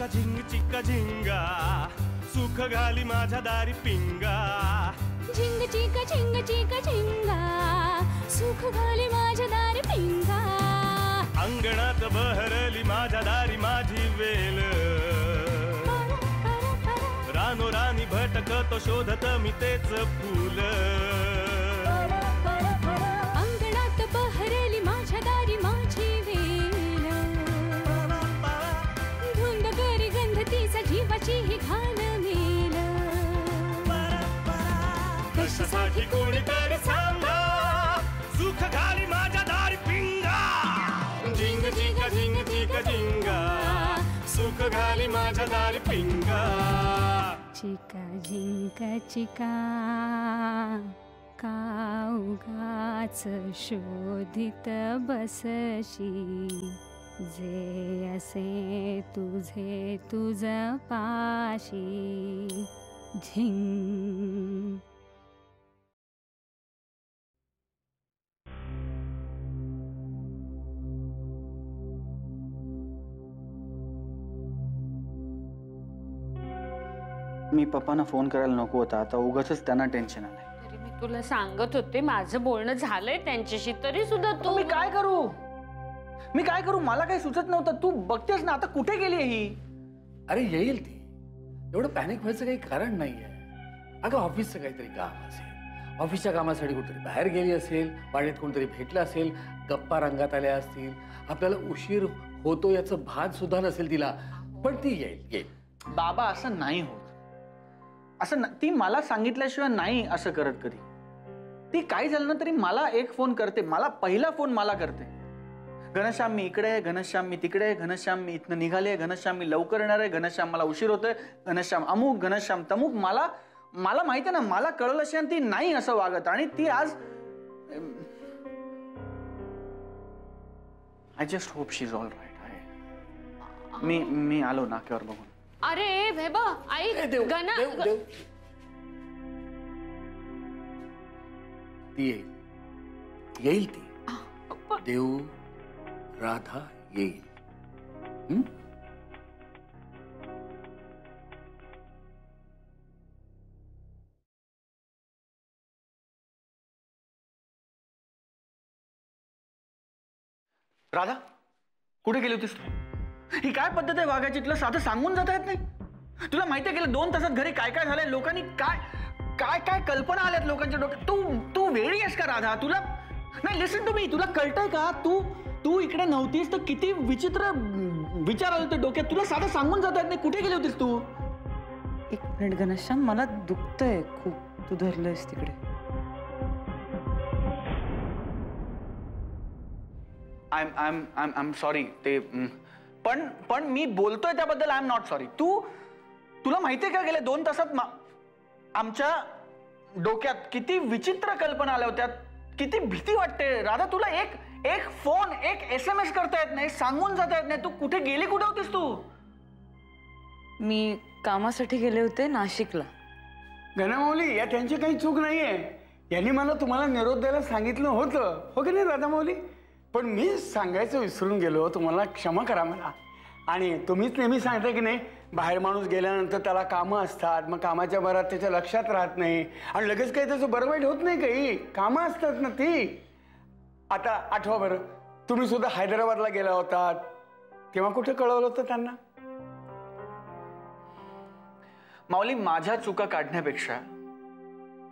चिका झिंग चिका झिंगा सुख घाली माझ्या दारी पिंगा झिंग चिका झिंग चिका झिंगा सुख घाली माझ्या दारी पिंगा अंगणात बहरली माझ्या दारी माझी वेल रानो रानी भटकतो शोधत मी तेच फूल अंगणात बहरली माझ्या दारी माझी वेल धुंद करी गंध तिचा जीवाची ही घाण मेल कशासाठी कोणीतरी सांगा सुख घाली माझ्या दारी पिंगा झिंग चिका झिंग चिका झिंगा सुख घाली माझ्या दारी पिंगा चिका झिंग चिका का उगाच शोधित बसशी जे असे तुझे तुझ पाशी झिंग मी पप्पांना फोन करायला नको होता आता उगाचच त्यांना टेन्शन आलंय तरी मी तुला सांगत होते माझं बोलणं झालंय त्यांच्याशी तरी सुद्धा तू मी काय करू मला काही सुचत नव्हतं तू बघतेस ना आता कुठे गेली ही अरे येईल ती एवढं पॅनिक व्हायचं काही कारण नाहीये अगं ऑफिसचं काहीतरी काम असेल ऑफिसच्या कामासाठी कुठेतरी बाहेर गेली असेल वाटेत कोणतरी भेटलं असेल गप्पा रंगात आल्या असतील आपल्याला उशीर होतो याचं भान सुद्धा नसेल तिला पण ती येईल बाबा असं नाही होत असं ती मला सांगितल्याशिवाय नाही असं करत कधी ती काही झालं ना तरी मला एक फोन करते मला पहिला फोन मला करते घनश्याम मी इकडे आहे घनश्याम मी तिकडे आहे घनश्याम मी इथनं निघाले घनश्याम मी लवकर येणार आहे घनश्याम मला उशीर होतोय घनश्याम अमुक घनश्याम तमुक मला माहिती आहे ना मला कळलं अशी ती नाही असं वागत आणि ती आज I just hope she is all right मी आलो नाक्यावर बघून अरे वेबा आई गना ती येईल ती देव राधा येईल राधा कुठे गेली होतीस तू ही काय पद्धत आहे वागायची तुला साधं सांगून जाता येत नाही तुला माहिती आहे गेलं 2 तासात घरी काय काय झालंय लोकांनी काय काय काय कल्पना आल्यात लोकांच्या डोक्यात तू वेळी आहेस का राधा तुला नाही लिसन टू मी तुला कळतंय का तू इकडे नव्हतीस तर किती विचित्र विचार आले ते डोक्यात तुला साधं सांगून जाता येत नाही कुठे गेली होतीस तू एक मिनिट घनश्याम मला दुखतंय खूप तू धरलंयस तिकडे आय सॉरी ते पण मी बोलतोय त्याबद्दल आय एम नॉट सॉरी तुला माहितीये का गेल्या 2 तासात आमच्या डोक्यात किती विचित्र कल्पना आल्या होत्या किती भीती वाटते राधा तुला एक फोन एक SMS करता येत नाही सांगून जाता येत नाही तू कुठे गेली कुठे होतीस तू मी कामासाठी गेले होते नाशिकला घनमाऊली या त्यांची काही चूक नाहीये यांनी मला तुम्हाला निरोप द्यायला सांगितलं होतं हो की नाही राधामाऊली पण मी सांगायचं विसरून गेलो तुम्हाला क्षमा करा मला आणि तुम्हीच नेहमी सांगता की नाही बाहेर माणूस गेल्यानंतर त्याला कामं असतात मग कामाच्या भरात त्याच्या लक्षात राहत नाही आणि लगेच काही त्याचं बरं वाईट होत नाही काही कामं असतात ना ती आता आठवा बरं तुम्ही सुद्धा हैदराबादला गेला होता तेव्हा कुठे कळवलं होतं त्यांना माऊली माझ्या चुका काढण्यापेक्षा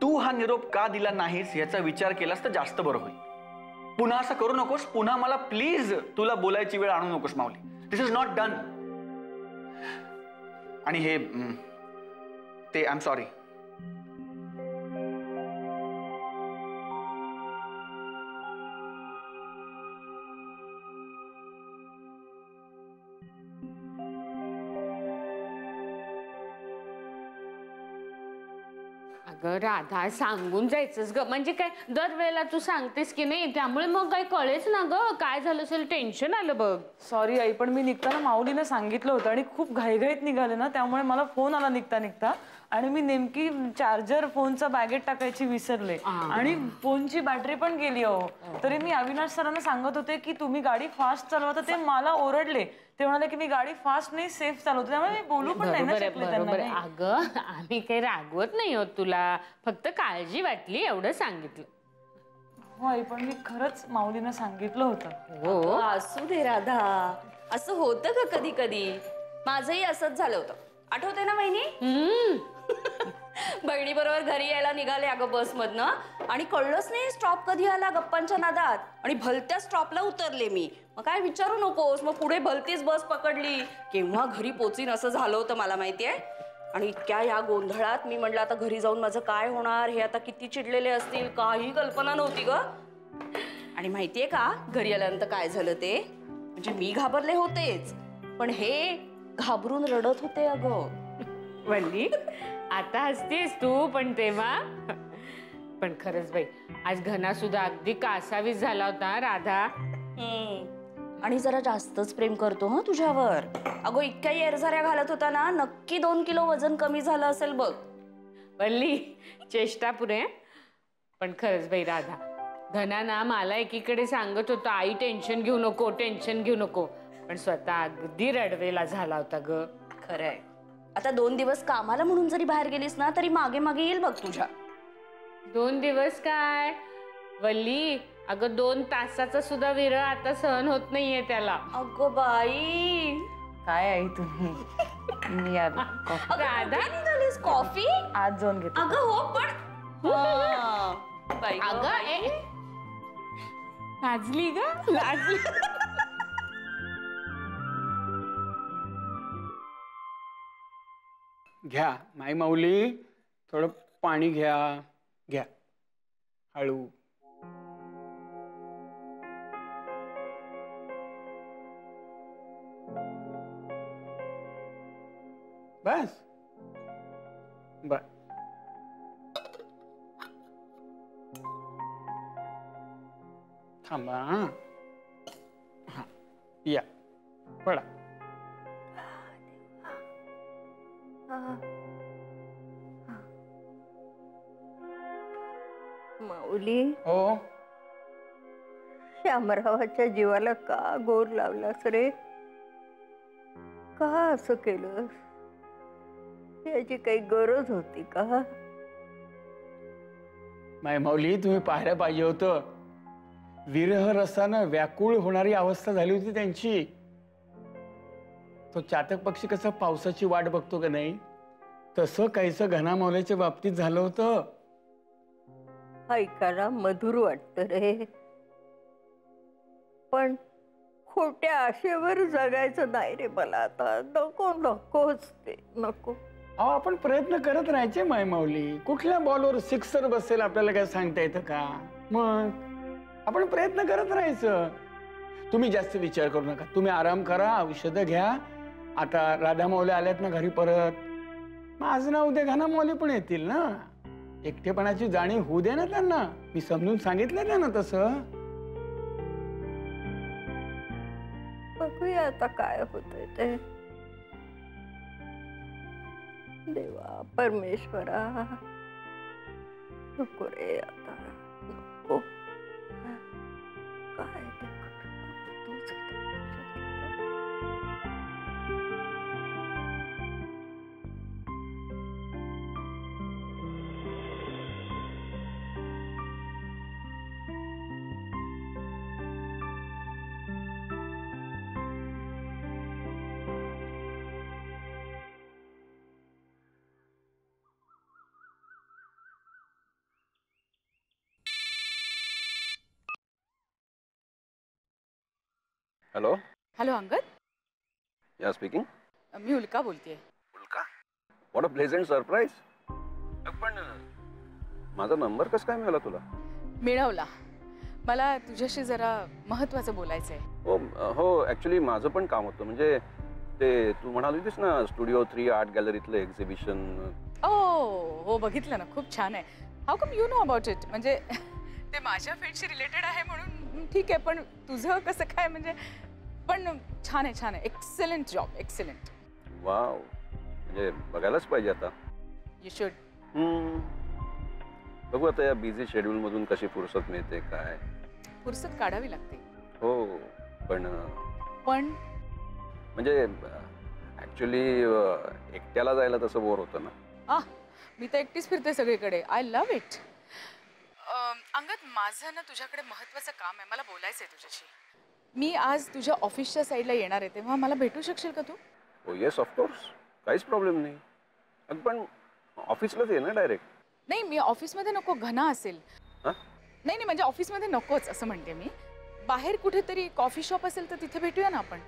तू हा निरोप का दिला नाहीस याचा विचार केलास तर जास्त बरं होईल पुन्हा असं करू नकोस पुन्हा मला प्लीज तुला बोलायची वेळ आणू नकोस माऊली दिस इज नॉट डन आणि हे ते आय एम सॉरी अगं राधा सांगून जायचंच ग म्हणजे काय दरवेळेला तू सांगतेस की नाही त्यामुळे मग काय कळेच ना ग काय झालं असेल टेन्शन आलं बघ सॉरी आई पण मी निघताना माऊलीने सांगितलं होतं आणि खूप घाईघाईत निघाले ना त्यामुळे मला फोन आला निघता आणि मी नेमकी चार्जर फोनचा बॅगेत टाकायची विसरले आणि फोनची बॅटरी पण गेली अहो तरी मी अविनाश सरांना सांगत होते की तुम्ही गाडी फास्ट चालवा तर ते मला ओरडले ते म्हणाले की मी गाडी फास्ट नाही सेफ चालवते, त्यामुळे मी बोलू पण नाही ना बरोबर आहे, शकले त्यांना. बरोबर आहे. नाही. अगं आम्ही काही रागवत नाही होत तुला, फक्त काळजी वाटली एवढं सांगितलं. हो आई, पण मी खरंच माऊलीनं सांगितलं होतं. हो असू दे राधा, असं होतं का कधी कधी? माझंही असंच झालं होतं, आठवते ना वहिनी? बहिणी बरोबर घरी यायला निघाले अगं बसमधनं, आणि कळलंच नाही स्टॉप कधी आला गप्पांच्या नादात, आणि भलत्या स्टॉपला उतरले मी. मग काय विचारू नकोस, मग पुढे भलतीच बस पकडली, केव्हा घरी पोचीन असं झालं होतं मला माहितीये. आणि इतक्या या गोंधळात मी म्हटलं आता घरी जाऊन माझं काय होणार, हे आता किती चिडलेले असतील, काही कल्पना नव्हती ग. आणि माहितीये का घरी आल्यानंतर काय झालं ते? म्हणजे मी घाबरले होतेच, पण हे घाबरून रडत होते अगं. वल्ली आता हसतेस तू, पण तेव्हा पण खरंच बाई आज घना सुद्धा अगदी कासावीस झाला होता राधा. आणि जरा जास्तच प्रेम करतो हं तुझ्यावर. अगो इतक्या येरझाऱ्या घालत होता ना, नक्की 2 किलो वजन कमी झालं असेल बघ. वल्ली चेष्टा पुरे. पण खरंच बाई राधा, घना ना मला एकीकडे सांगत होता आई टेन्शन घेऊ नको, टेन्शन घेऊ नको, पण स्वतः अगदी रडवेला झाला होता ग. खरंय. आता 2 दिवस कामाला म्हणून जरी बाहेर गेलीस ना तरी मागे मागे येईल बघ तुझ्या. 2 दिवस काय वल्ली, अगं 2 तासाचा सुद्धा विरह आता सहन होत नाहीये त्याला. अगं बाई काय आई तुम्ही? मी आलो. राधा निघालीस कॉफी? आज जाऊन घेते. अगं हो पण बाई अगं लाजली ग, लाजली. घ्या माई माऊली, थोडं पाणी घ्या. घ्या हळू. बस बर. थांबा. हा या पडा. माऊली, हो श्यामरावाच्या जीवाला का गोर लावलास रे? का असं केलंस? याची काही गरज होती का? माय माऊली, तुम्ही पाहायला पाहिजे होतं. विरह रसानं व्याकुळ होणारी अवस्था झाली होती त्यांची. तो चातक पक्षी कसं पावसाची वाट बघतो का नाही, तसं काहीसं घना माऊलीच्या बाबतीत झालं होतं. ऐकायला मधुर वाटत रे, पण खोट्या आशेवर जगायचं नाही रे मला आता. नको नकोच ते, नको. अहो आपण प्रयत्न करत राहायचे माय माऊली. कुठल्या बॉलवर सिक्सर बसेल आपल्याला काय सांगता येतं का? मग आपण प्रयत्न करत राहायचं. तुम्ही जास्त विचार करू नका, तुम्ही आराम करा, औषधं घ्या. आता राधा माऊली आल्यात ना घरी परत, मग आज ना उद्या घना माऊली पण येतील ना. एकटेपणाची जाणीव होऊ दे ना त्यांना. मी समजून सांगितलं त्यांना तसं. बघूया आता काय होतंय ते. देवा परमेश्वरा, नको रे आता, नको. काय ते तूच हॅलो हॅलो अंगद, या स्पीकिंग. मी उल्का बोलतेय. उल्का, व्हॉट अ प्लेझंट सरप्राईज. पण माझा नंबर कसा काय मिळाला तुला? मिळवला. मला तुझ्याशी जरा महत्त्वाचं बोलायचं आहे. हो हो, ॲक्च्युली माझं पण काम होतं. म्हणजे ते तू म्हणाली होतीस ना स्टुडिओ 3 आर्ट गॅलरीतलं एक्झिबिशन. ओ हो, बघितलं ना, खूप छान आहे. How come you know about it? म्हणजे ते माझ्या फील्डशी रिलेटेड आहे म्हणून ठीक आहे, पण तुझं कसं काय? म्हणजे पण छान आहे, छान आहे. एक्सेलंट जॉब, एक्सेलंट. वाव, म्हणजे बघायलाच पाहिजे आता. You should. बघू आता या बिझी शेड्यूल मधून कशी फुरसत मिळते काय. फुरसत काढावी लागते. हो, पण म्हणजे ऍक्च्युली एकट्याला जायला तसं बोर होतं ना. मी तर एकटीच फिरते सगळीकडे. I love it. अंगद, माझं ना तुझ्याकडे महत्त्वाचं काम आहे, मला बोलायचं आहे तुझ्याशी. मी आज तुझ्या ऑफिसच्या साईडला येणार आहे, तेव्हा मला भेटू शकशील का तू? हो येस ऑफकोर्स, काहीच प्रॉब्लेम नाही. पण ऑफिसलाच ये ना डायरेक्ट. नाही, मी ऑफिसमध्ये नको, घना असेल. नाही नाही, म्हणजे ऑफिसमध्ये नकोच असं म्हणते मी. बाहेर कुठेतरी कॉफी शॉप असेल तर तिथे भेटूया ना आपण.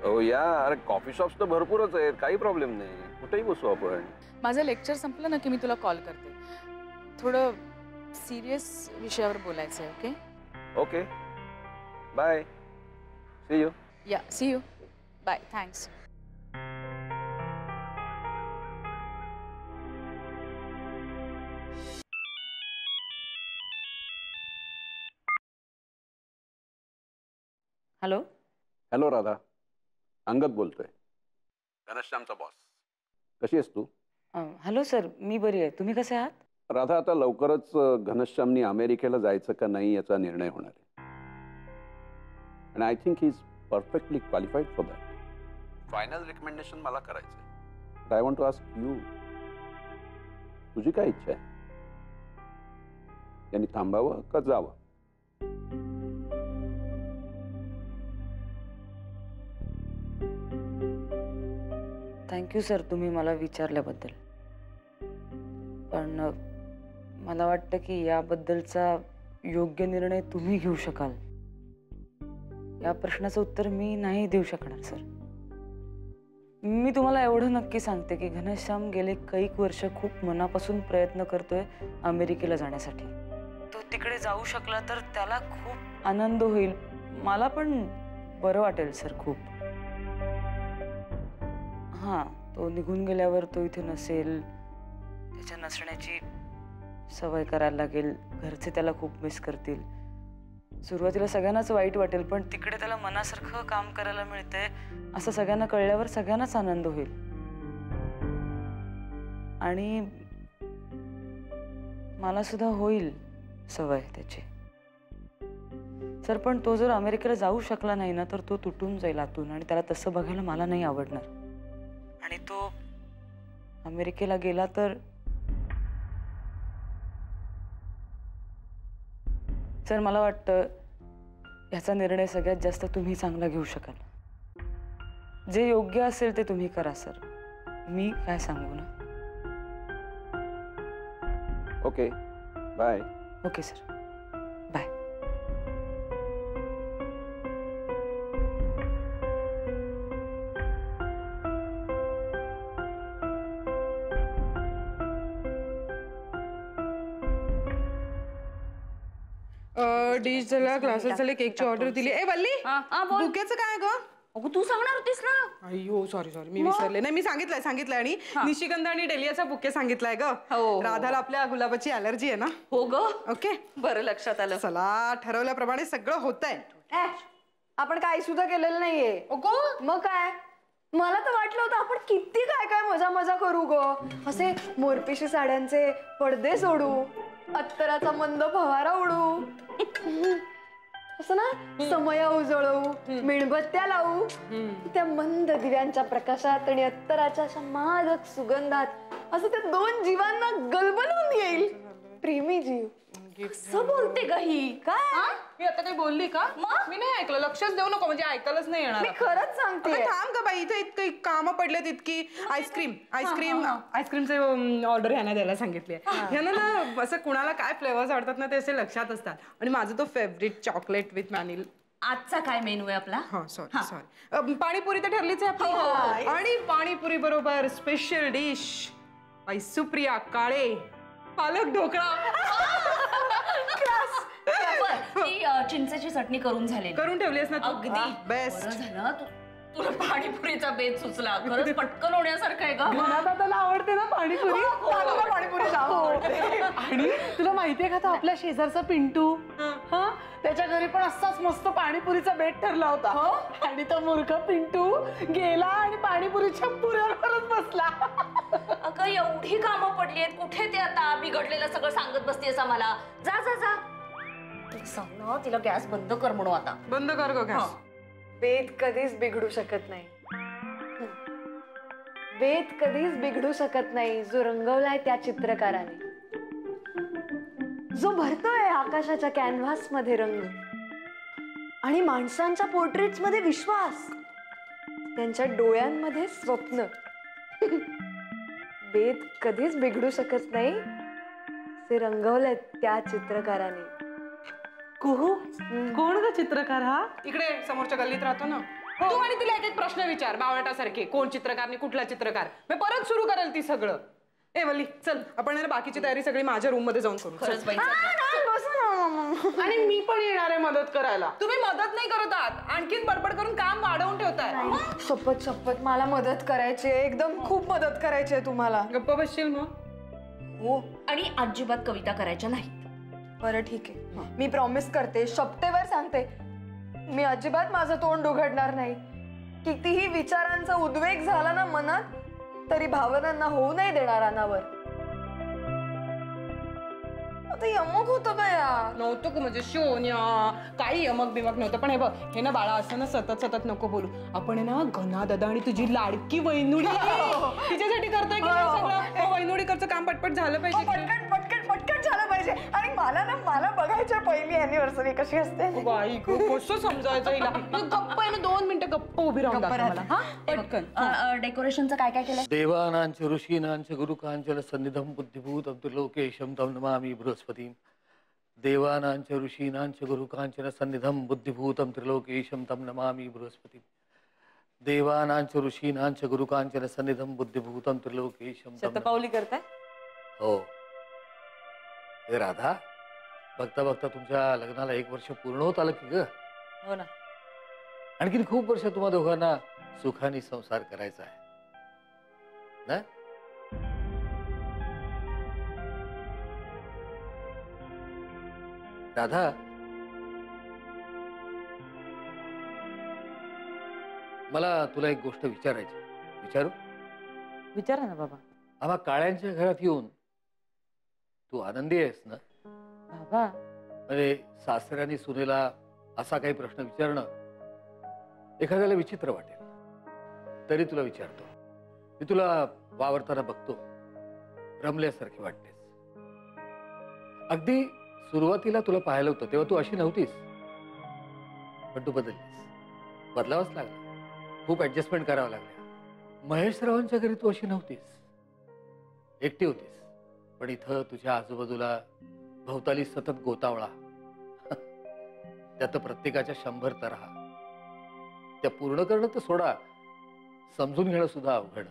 हो या, अरे कॉफी शॉप्स तर भरपूरच आहेत, काही प्रॉब्लेम नाही, कुठेही बसू आपण. माझं लेक्चर संपलं ना की मी तुला कॉल करते. थोडं सिरियस विषयावर बोलायचं आहे. Okay okay, bye, see you. Yeah, see you, bye, thanks. Hello. Hello Radha, Angad बोलतोय, घनश्यामचा बॉस. कशी आहेस तू? हॅलो सर, मी बरी आहे. तुम्ही कसे आहात? राधा, आता लवकरच घनश्यामनी अमेरिकेला जायचं का नाही याचा निर्णय होणार आहे. आणि I think he is perfectly qualified for that. Final recommendation मला करायचं आहे. But I want to ask you, तुझी काय इच्छा आहे? त्यांनी थांबावं का जावं? थँक्यू सर तुम्ही मला विचारल्याबद्दल. पण मला वाटतं की याबद्दलचा योग्य निर्णय तुम्ही घेऊ शकाल. या प्रश्नाचं उत्तर मी नाही देऊ शकणार सर. मी तुम्हाला एवढं नक्की सांगते की घनश्याम गेले कैक वर्ष खूप मनापासून प्रयत्न करतोय अमेरिकेला जाण्यासाठी. तो तिकडे जाऊ शकला तर त्याला खूप आनंद होईल, मला पण बरं वाटेल सर खूप. हां, तो निघून गेल्यावर तो इथे नसेल, त्याच्या नसण्याची सवय करायला लागेल, घरचे त्याला खूप मिस करतील. सुरुवातीला सगळ्यांनाच वाईट वाटेल, पण तिकडे त्याला मनासारखं काम करायला मिळतंय असं सगळ्यांना कळल्यावर सगळ्यांनाच आनंद होईल. आणि मला सुद्धा होईल सवय त्याची सर. पण तो जर अमेरिकेला जाऊ शकला नाही ना तर तो तुटून जाईल आतून, आणि त्याला तसं बघायला मला नाही आवडणार. आणि तो अमेरिकेला गेला तर सर मला वाटतं ह्याचा निर्णय सगळ्यात जास्त तुम्ही चांगला घेऊ शकाल. जे योग्य असेल ते तुम्ही करा सर, मी काय सांगू ना. Okay, bye. Okay sir, bye. Dish झाला, क्लासेस झाले, केकची ऑर्डर दिली. ए वल्ली, बुकेचं काय ग? अगं तू सांगणार होतीस ना. अय्यो सॉरी मी विसरले. नाही, मी सांगितलंय आणि निशिगंध आणि डेलियाचा बुके सांगितलाय ग. राधाला आपल्या गुलाबाची अलर्जी आहे ना. हो ग. ओके, बरं लक्षात आलं. चला, ठरवल्याप्रमाणे सगळं होतंय. आपण काही सुद्धा केलेलं नाहीये. मग काय, मला तर वाटलं होतं आपण किती काय काय मजा मजा करू ग. असे मोरपिशी साड्यांचे पडदे सोडू, अत्तराचा मंद फवारा उडू, असं ना समया उजळवू, मेणबत्त्या लावू, त्या मंद दिव्यांच्या प्रकाशात आणि अत्तराच्या अशा मादक सुगंधात असं त्या दोन जीवांना गलबलून येईल. प्रेमी जीव. कसं बोलते ग ही? काय मी आता काही बोलली का? मी नाही ऐकलं. लक्षच देऊ नको, म्हणजे ऐकायलाच नाही येणार. मी खरंच सांगते. थांब ग बाई, इथे इतकं कामं पडलेत इतकी. आईस्क्रीमचे ऑर्डर ह्यांना द्यायला सांगितली. ह्यांना ना असं कुणाला काय फ्लेवर्स आवडतात ना ते असे लक्षात असतात. आणि माझं तो फेवरेट चॉकलेट विथ व्हॅनिला. आजचा काय मेनू आहे आपला? हा सॉरी पाणीपुरी तर ठरलीच आहे आपली. आणि पाणीपुरी बरोबर स्पेशल डिश बाई सुप्रिया काळे, पालक ढोकळा. ती चिंचेची चटणी करून ठेवलीस ना तू? अगदी बेस्ट झालं. तुला पाणीपुरीचा बेत सुचला. खरंच पटकन होण्यासारखं आहे का? दादाला आवडते ना पाणीपुरी. आणि तुला माहितीये का, आपल्या शेजारचा पिंटू, हा त्याच्या घरी पण असाच मस्त पाणीपुरीचा बेत ठरला होता. आणि तो मूर्ख पिंटू गेला आणि पाणीपुरीच्या पुऱ्यावरच बसला. अगं एवढी कामं पडली आहेत, कुठे ते आता बिघडलेलं सगळं सांगत बसतेस आम्हाला. जा जा जा, सांग ना तिला गॅस बंद कर म्हणून. आता बंद कर गो गॅस. बेत कधीच बिघडू शकत नाही. वेद कधीच बिघडू शकत नाही जो रंगवलाय त्या चित्रकाराने, जो भरतोय आकाशाच्या कॅनव्हास मध्ये रंग आणि माणसांच्या पोर्ट्रेट्स मध्ये विश्वास, त्यांच्या डोळ्यांमध्ये स्वप्न. वेद कधीच बिघडू शकत नाही जे रंगवलंय त्या चित्रकाराने. कुहू, कोण ग चित्रकार हा? इकडे समोरच्या गल्लीत राहतो ना तू, आणि तिला एक एक प्रश्न विचार बावळटासारखे. कोण चित्रकार, कुठला चित्रकार. मी परत सुरू करेल ती सगळं. ए वल्ली चल, आपण बाकीची तयारी सगळी माझ्या रूम मध्ये जाऊन करू. आणि मी पण येणार आहे मदत करायला. तुम्ही मदत नाही करत आहात, आणखीन बडबड करून काम वाढवून ठेवताय. शपथ शपथ, मला मदत करायची आहे, एकदम खूप मदत करायची आहे तुम्हाला. गप्प बसशील मग? हो, आणि अजिबात कविता करायच्या नाहीत. बरं ठीक आहे, मी प्रॉमिस करते, शपथेवर सांगते, मी अजिबात माझं तोंड उघडणार नाही. कितीही विचारांचा उद्वेग झाला ना मनात, तरी भावनांना होऊ नाही देणार अनावर. आता यमक होतं का यार? नव्हतं म्हणजे शोन्या, काही यमक बिमक नव्हतं. पण हे बघ, हे ना बाळा असं ना सतत सतत नको बोलू. आपण आहे ना घना दादा आणि तुझी लाडकी वैनुडी तिच्यासाठी करतोय की नाही सगळं. वैनुडीकरचं काम पटपट झालं पाहिजे, पटकन पटकन पटकन झालं पाहिजे. आणि मला बघायची पहिली अॅनिव्हर्सरी कशी असते. बाई कसं समजायचं हिला. गप्प आहे ना, 2 मिनिटं गप्प उभी राहून पटकन. डेकोरेशनचं काय काय केलंय? देवानांच ऋषीनांच गुरुकांचन सन्निधम बुद्धिभूतम त्रिलोकेशम तम नमामि बृहस्पतिं. देवानांच ऋषीनांच गुरुकांचन सन्निधम बुद्धिभूतम त्रिलोकेशम तम नमामि बृहस्पतिं. देवानांच ऋषीनांच गुरुकांचन सन्निधम बुद्धिभूतम त्रिलोकेशम. शतपावली करताय? हो. हे राधा, बघता बघता तुमच्या लग्नाला 1 वर्ष पूर्ण होत आलं की ग. हो ना. आणखीन खूप वर्ष तुम्हा दोघांना सुखाने संसार करायचा आहे ना. राधा, मला तुला एक गोष्ट विचारायची. विचारू? विचारा ना बाबा. आम्हा काळ्यांच्या घरात येऊन तू आनंदी आहेस ना? बाबा, म्हणजे सासऱ्याने सुनेला असा काही प्रश्न विचारणं एखाद्याला विचित्र वाटेल, तरी तुला विचारतो. मी तुला वावरताना बघतो, रमल्यासारखी वाटतेस. अगदी सुरुवातीला तुला पाहिलं होतं तेव्हा तू अशी नव्हतीस, पण तू बदललीस. बदलावंच लागलं, खूप ऍडजस्टमेंट करावं लागल्या. महेशरावांच्या घरी तू अशी नव्हतीस, एकटी होतीस. पण इथं तुझ्या आजूबाजूला भोवताली सतत गोतावळा, त्यात प्रत्येकाच्या 100 तऱ्हा. त्या पूर्ण करणं तर सोडा, समजून घेणं सुद्धा अवघड.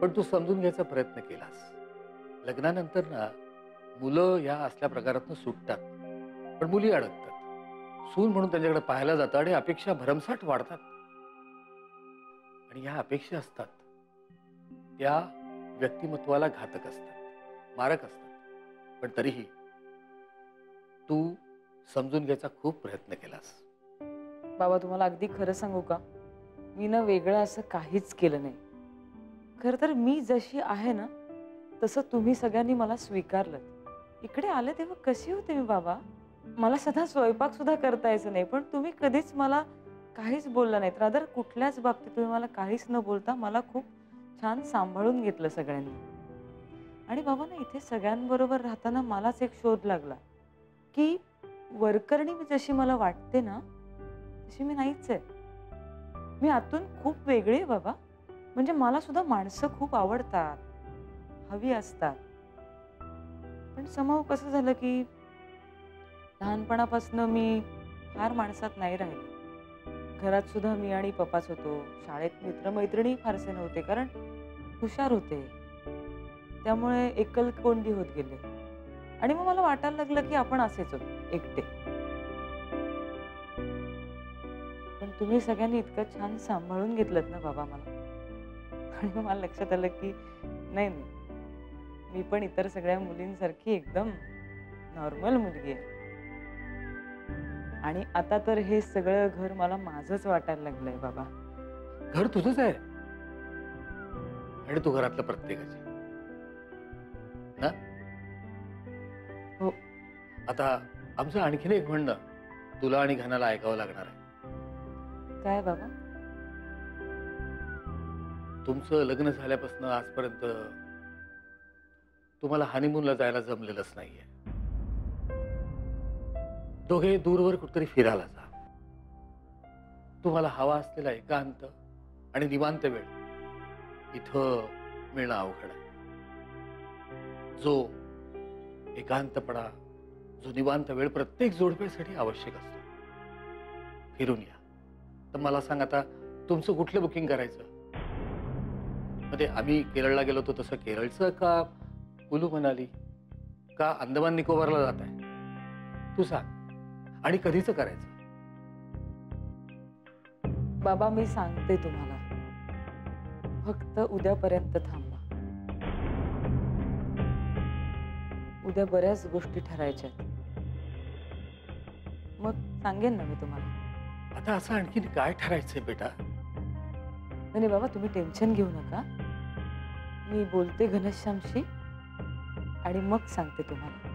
पण तू समजून घ्यायचा प्रयत्न केलास. लग्नानंतर ना मुलं या असल्या प्रकारातून सुटतात, पण मुली अडकतात. सून म्हणून त्यांच्याकडे पाहायला जातं आणि अपेक्षा भरमसाठ वाढतात. आणि या अपेक्षा असतात त्या व्यक्तिमत्वाला घातक असतात, मारक असतात. पण तरीही तू समजून घ्यायचा खूप प्रयत्न केलास. बाबा, तुम्हाला अगदी खरं सांगू का, मी ना वेगळं असं काहीच केलं नाही. खरं तर मी जशी आहे ना तसं तुम्ही सगळ्यांनी मला स्वीकारलं. इकडे आले तेव्हा कशी होते मी बाबा? मला सध्या स्वयंपाक सुद्धा करता यायचं नाही, पण तुम्ही कधीच मला काहीच बोलला नाहीत. रादर कुठल्याच बाबतीत तुम्ही मला काहीच न बोलता मला खूप छान सांभाळून घेतलं सगळ्यांनी. आणि बाबा ना, इथे सगळ्यांबरोबर राहताना मलाच एक शोध लागला की वरकरणी मी जशी मला वाटते ना तशी मी नाहीच आहे. मी आतून खूप वेगळी आहे बाबा. म्हणजे मला सुद्धा माणसं खूप आवडतात, हवी असतात. पण समहाव कसं झालं की लहानपणापासून मी फार माणसात नाही राहिले. घरात सुद्धा मी आणि पप्पाच होतो. शाळेत मित्रमैत्रिणी फारसे नव्हते, कारण हुशार होते. त्यामुळे एकलकोंडी होत गेले. आणि मग मला वाटायला लागलं की आपण असेच एकटे. पण तुम्ही सगळ्यांनी इतकं छान सांभाळून घेतलं ना बाबा मला. आणि मग मला लक्षात आलं की नाही, मी पण इतर सगळ्या मुलींसारखी एकदम नॉर्मल मुलगी आहे. आणि आता तर हे सगळं घर मला माझंच वाटायला लागलंय बाबा. घर तुझंच आहे आणि तू घरातलं प्रत्येकाची ना. हो. आता आमचं आणखीन एक म्हणणं तुला आणि घनाला ऐकावं लागणार आहे. काय बाबा? तुमचं लग्न झाल्यापासून आजपर्यंत तुम्हाला हनीमूनला जायला जमलेलंच नाहीये. दोघे दूरवर कुठेतरी फिरायला जा. तुम्हाला हवा असलेला एकांत आणि निवांत वेळ इथं मिळणं अवघड आहे. जो एकांतपणा, जो निवांत वेळ प्रत्येक जोडप्यासाठी आवश्यक असतो. फिरून या. तर मला सांग, आता तुमचं कुठलं बुकिंग करायचं? म्हणजे आम्ही केरळला गेलो होतो तसं केरळचं, का कुलू मनाली, का अंदमान निकोबारला जात आहे? तू सांग. आणि कधीचं करायचं? बाबा मी सांगते तुम्हाला, फक्त उद्यापर्यंत थांबा. उद्या बऱ्याच गोष्टी ठरायच्या आहेत. मग सांगेन ना मी तुम्हाला. आता असं आणखीन काय ठरायचंय बेटा? नाही बाबा, तुम्ही टेन्शन घेऊ नका. मी बोलते घनश्यामशी आणि मग सांगते तुम्हाला.